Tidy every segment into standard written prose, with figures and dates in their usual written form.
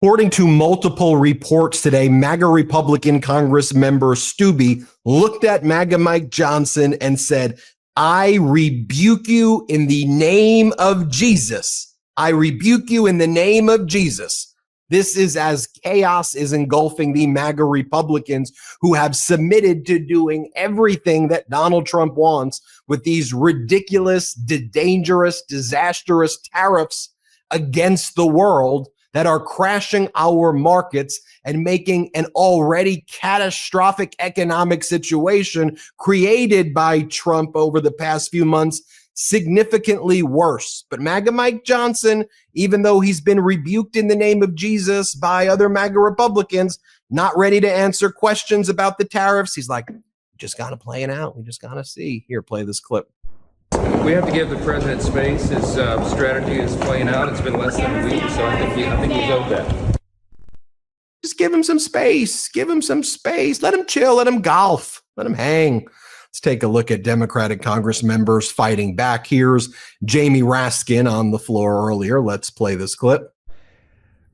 According to multiple reports today, MAGA Republican Congress member Stubbe looked at MAGA Mike Johnson and said, "I rebuke you in the name of Jesus. I rebuke you in the name of Jesus." This is as chaos is engulfing the MAGA Republicans who have submitted to doing everything that Donald Trump wants with these ridiculous, dangerous, disastrous tariffs against the world that are crashing our markets and making an already catastrophic economic situation created by Trump over the past few months significantly worse. But MAGA Mike Johnson, even though he's been rebuked in the name of Jesus by other MAGA Republicans, not ready to answer questions about the tariffs. He's like, just got to play it out. We just got to see. Here, play this clip. We have to give the president space. His strategy is playing out. It's been less than a week, so I think he's owed that. Just give him some space. Give him some space. Let him chill. Let him golf. Let him hang. Let's take a look at Democratic Congress members fighting back. Here's Jamie Raskin on the floor earlier. Let's play this clip.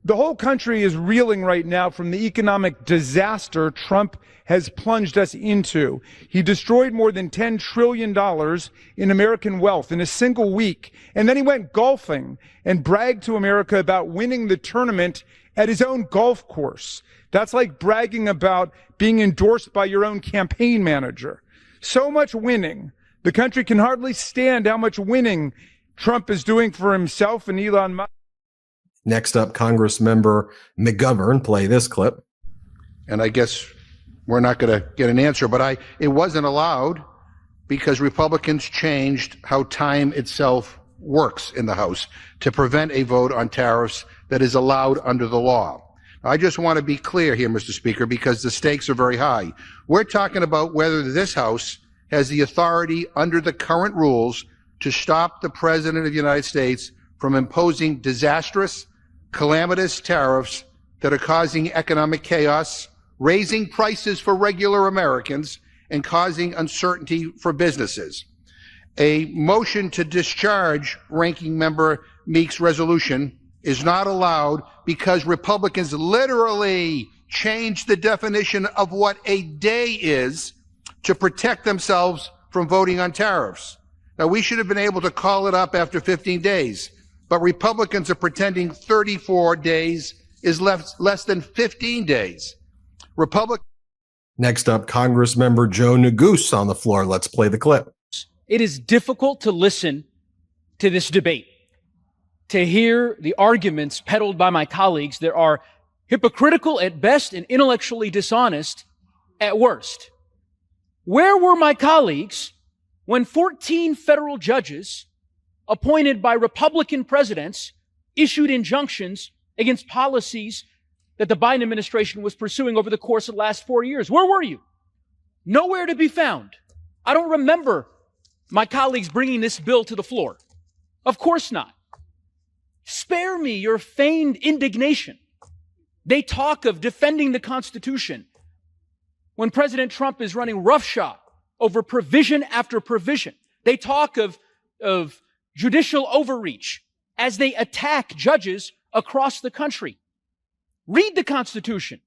The whole country is reeling right now from the economic disaster Trump has plunged us into. He destroyed more than $10 trillion in American wealth in a single week. And then he went golfing and bragged to America about winning the tournament at his own golf course. That's like bragging about being endorsed by your own campaign manager. So much winning. The country can hardly stand how much winning Trump is doing for himself and Elon Musk. Next up, Congressmember McGovern. Play this clip. And I guess we're not going to get an answer, but it wasn't allowed because Republicans changed how time itself works in the House to prevent a vote on tariffs that is allowed under the law. I just want to be clear here, Mr. Speaker, because the stakes are very high. We're talking about whether this House has the authority under the current rules to stop the President of the United States from imposing disastrous, calamitous tariffs that are causing economic chaos, raising prices for regular Americans, and causing uncertainty for businesses. A motion to discharge Ranking Member Meek's resolution is not allowed because Republicans literally changed the definition of what a day is to protect themselves from voting on tariffs. Now, we should have been able to call it up after 15 days, but Republicans are pretending 34 days is less than 15 days. Next up, Congressmember Joe Neguse on the floor. Let's play the clip. It is difficult to listen to this debate, to hear the arguments peddled by my colleagues that are hypocritical at best and intellectually dishonest at worst. Where were my colleagues when 14 federal judges appointed by Republican presidents issued injunctions against policies that the Biden administration was pursuing over the course of the last 4 years? Where were you? Nowhere to be found. I don't remember my colleagues bringing this bill to the floor. Of course not. Spare me your feigned indignation. They talk of defending the Constitution when President Trump is running roughshod over provision after provision. They talk of judicial overreach as they attack judges across the country. Read the Constitution.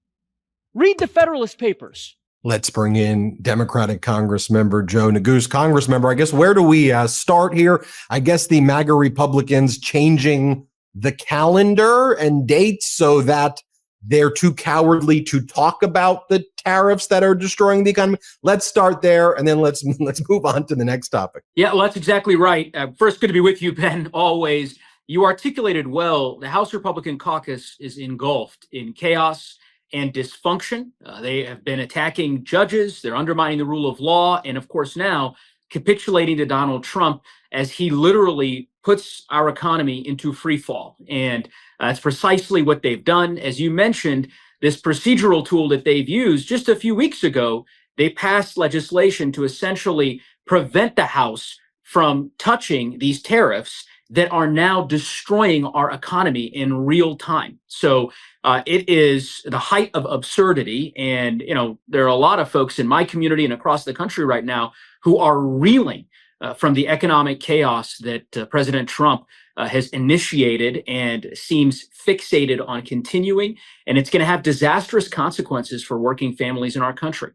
Read the Federalist Papers. Let's bring in Democratic Congressmember Joe Neguse. Congressmember, I guess, where do we start here? I guess the MAGA Republicans changing the calendar and dates so that they're too cowardly to talk about the tariffs that are destroying the economy. Let's start there, and then let's move on to the next topic. Yeah, well, that's exactly right. First, good to be with you, Ben, always. You articulated well, the House Republican caucus is engulfed in chaos and dysfunction. They have been attacking judges. They're undermining the rule of law. And of course, now capitulating to Donald Trump as he literally puts our economy into free fall. And that's precisely what they've done. As you mentioned, this procedural tool that they've used just a few weeks ago, they passed legislation to essentially prevent the House from touching these tariffs that are now destroying our economy in real time. So it is the height of absurdity. And, you know, there are a lot of folks in my community and across the country right now who are reeling from the economic chaos that President Trump has initiated and seems fixated on continuing, and it's going to have disastrous consequences for working families in our country.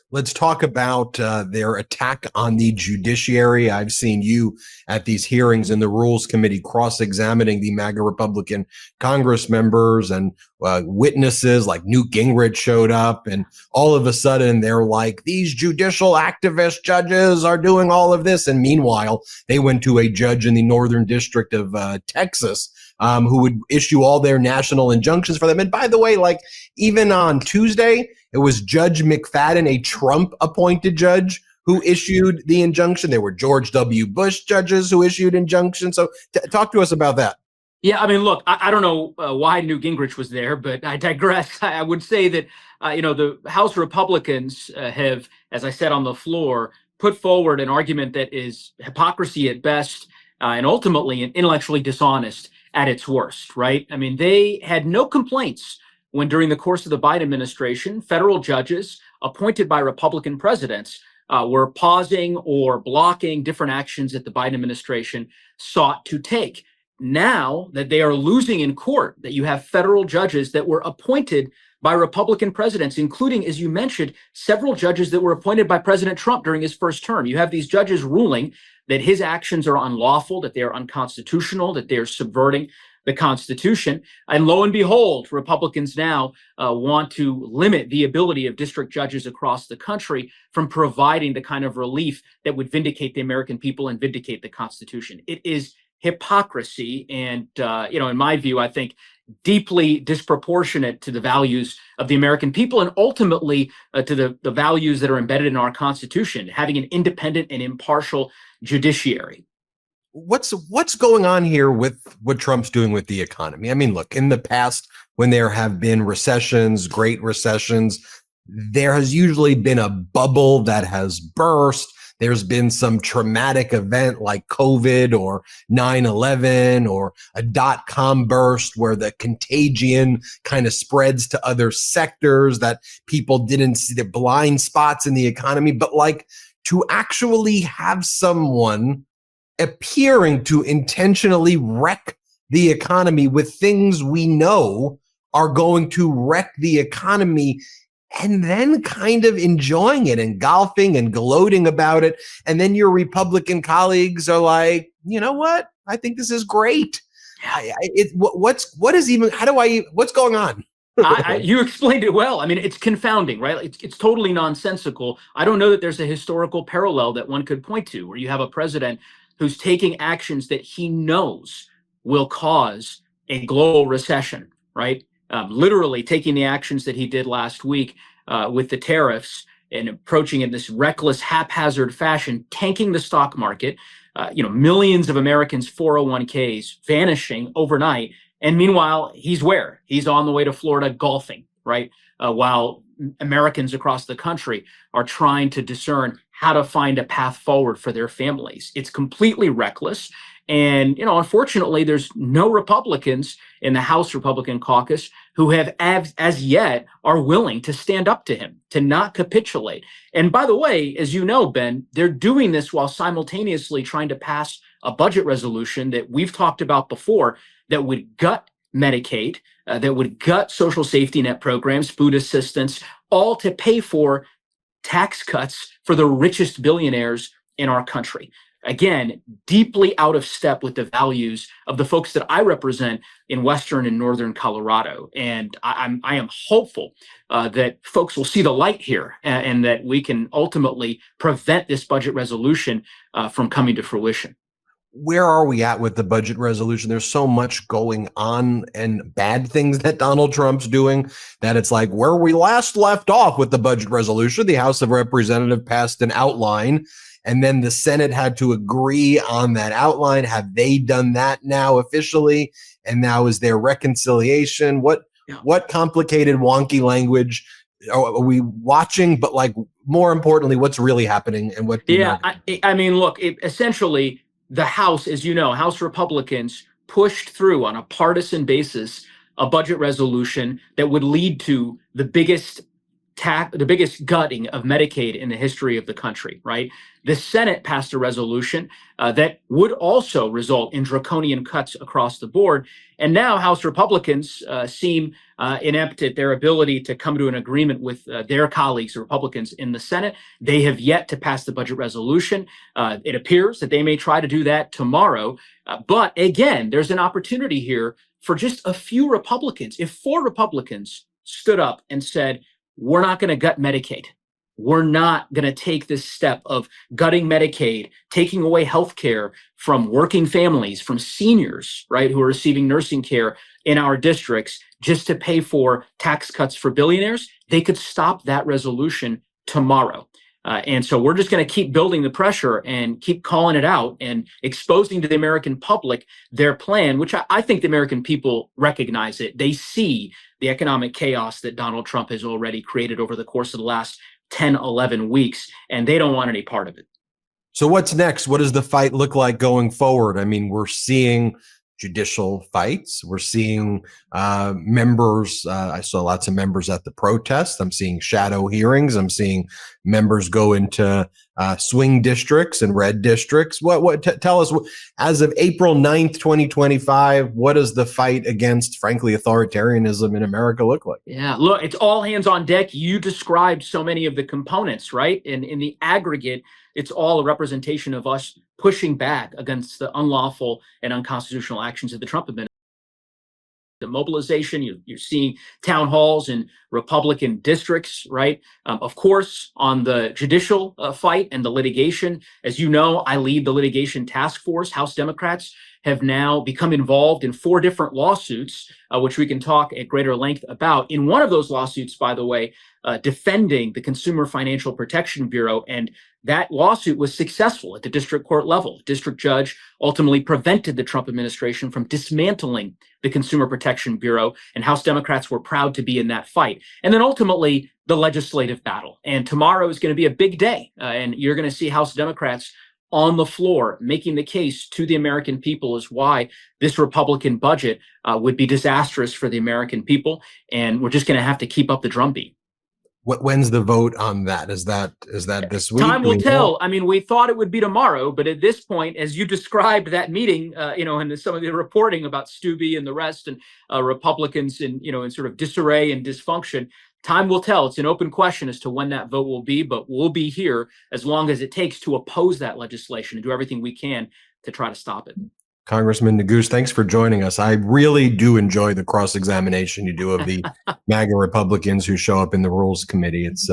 Let's talk about their attack on the judiciary. I've seen you at these hearings in the Rules Committee cross-examining the MAGA Republican Congress members, and witnesses like Newt Gingrich showed up, and all of a sudden they're like, these judicial activist judges are doing all of this. And meanwhile, they went to a judge in the Northern District of Texas who would issue all their national injunctions for them. And by the way, like even on Tuesday, it was Judge McFadden, a Trump-appointed judge, who issued the injunction. There were George W. Bush judges who issued injunctions. So talk to us about that. Yeah, I mean, look, I don't know why Newt Gingrich was there, but I digress. I would say that, the House Republicans have, as I said on the floor, put forward an argument that is hypocrisy at best and ultimately intellectually dishonest at its worst, right? I mean, they had no complaints when during the course of the Biden administration, federal judges appointed by Republican presidents were pausing or blocking different actions that the Biden administration sought to take. Now that they are losing in court, that you have federal judges that were appointed by Republican presidents, including, as you mentioned, several judges that were appointed by President Trump during his first term. You have these judges ruling that his actions are unlawful, that they are unconstitutional, that they are subverting the Constitution. And lo and behold, Republicans now want to limit the ability of district judges across the country from providing the kind of relief that would vindicate the American people and vindicate the Constitution. It is hypocrisy. And, in my view, I think deeply disproportionate to the values of the American people and ultimately to the values that are embedded in our Constitution, having an independent and impartial judiciary. What's going on here with what Trump's doing with the economy? I mean, look, in the past, when there have been recessions, great recessions, there has usually been a bubble that has burst. There's been some traumatic event like COVID or 9/11 or a dot-com burst where the contagion kind of spreads to other sectors that people didn't see, the blind spots in the economy. But like to actually have someone appearing to intentionally wreck the economy with things we know are going to wreck the economy, and then kind of enjoying it and golfing and gloating about it. And then your Republican colleagues are like, you know what? I think this is great. What's going on? You explained it well. I mean, it's confounding, right? It's totally nonsensical. I don't know that there's a historical parallel that one could point to where you have a president who's taking actions that he knows will cause a global recession, right? Literally taking the actions that he did last week with the tariffs and approaching in this reckless, haphazard fashion, tanking the stock market, millions of Americans' 401ks vanishing overnight. And meanwhile, he's where? He's on the way to Florida golfing, right? While Americans across the country are trying to discern how to find a path forward for their families. It's completely reckless. And, unfortunately, there's no Republicans in the House Republican caucus who have as yet are willing to stand up to him, to not capitulate. And by the way, as you know, Ben, they're doing this while simultaneously trying to pass a budget resolution that we've talked about before that would gut Medicaid, that would gut social safety net programs, food assistance, all to pay for tax cuts for the richest billionaires in our country. Again, deeply out of step with the values of the folks that I represent in Western and Northern Colorado. And I am hopeful that folks will see the light here and that we can ultimately prevent this budget resolution from coming to fruition. Where are we at with the budget resolution? There's so much going on and bad things that Donald Trump's doing that it's like where we last left off with the budget resolution. The House of Representatives passed an outline, and then the Senate had to agree on that outline. Have they done that now officially? And now is there reconciliation? What complicated, wonky language are we watching? But like more importantly, what's really happening and what? I mean, look, essentially. The House, as you know, House Republicans pushed through on a partisan basis a budget resolution that would lead to the biggest gutting of Medicaid in the history of the country, right? The Senate passed a resolution that would also result in draconian cuts across the board. And now House Republicans seem inept at their ability to come to an agreement with their colleagues, the Republicans in the Senate. They have yet to pass the budget resolution. It appears that they may try to do that tomorrow. But again, there's an opportunity here for just a few Republicans. If 4 Republicans stood up and said, we're not going to gut Medicaid. We're not going to take this step of gutting Medicaid, taking away health care from working families, from seniors, right, who are receiving nursing care in our districts just to pay for tax cuts for billionaires. They could stop that resolution tomorrow. And so we're just going to keep building the pressure and keep calling it out and exposing to the American public their plan, which I think the American people recognize it. They see the economic chaos that Donald Trump has already created over the course of the last 10, 11 weeks, and they don't want any part of it. So what's next? What does the fight look like going forward? I mean, we're seeing judicial fights. We're seeing members. I saw lots of members at the protest. I'm seeing shadow hearings. I'm seeing members go into swing districts and red districts. Tell us, as of April 9th, 2025, what does the fight against, frankly, authoritarianism in America look like? Yeah, look, it's all hands on deck. You described so many of the components, right? And in the aggregate, it's all a representation of us pushing back against the unlawful and unconstitutional actions of the Trump administration. The mobilization, you're seeing town halls in Republican districts, right? Of course, on the judicial fight and the litigation, as you know, I lead the litigation task force. House Democrats have now become involved in 4 different lawsuits, which we can talk at greater length about. In one of those lawsuits, by the way, defending the Consumer Financial Protection Bureau, and that lawsuit was successful at the district court level. The district judge ultimately prevented the Trump administration from dismantling the Consumer Protection Bureau, and House Democrats were proud to be in that fight. And then ultimately, the legislative battle. And tomorrow is going to be a big day, and you're going to see House Democrats on the floor making the case to the American people as why this Republican budget would be disastrous for the American people, and we're just going to have to keep up the drumbeat. When's the vote on that? Is that this week? Time will tell. I mean, we thought it would be tomorrow, but at this point, as you described that meeting, and some of the reporting about Stubbe and the rest, and Republicans in sort of disarray and dysfunction, time will tell. It's an open question as to when that vote will be, but we'll be here as long as it takes to oppose that legislation and do everything we can to try to stop it. Congressman Neguse, thanks for joining us. I really do enjoy the cross-examination you do of the MAGA Republicans who show up in the Rules Committee. It's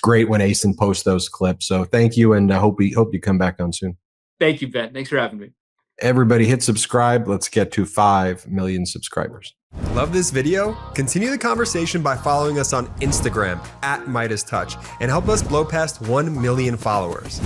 great when Asen posts those clips. So thank you, and I hope you come back on soon. Thank you, Ben. Thanks for having me. Everybody hit subscribe. Let's get to 5 million subscribers. Love this video? Continue the conversation by following us on Instagram @MeidasTouch and help us blow past 1 million followers.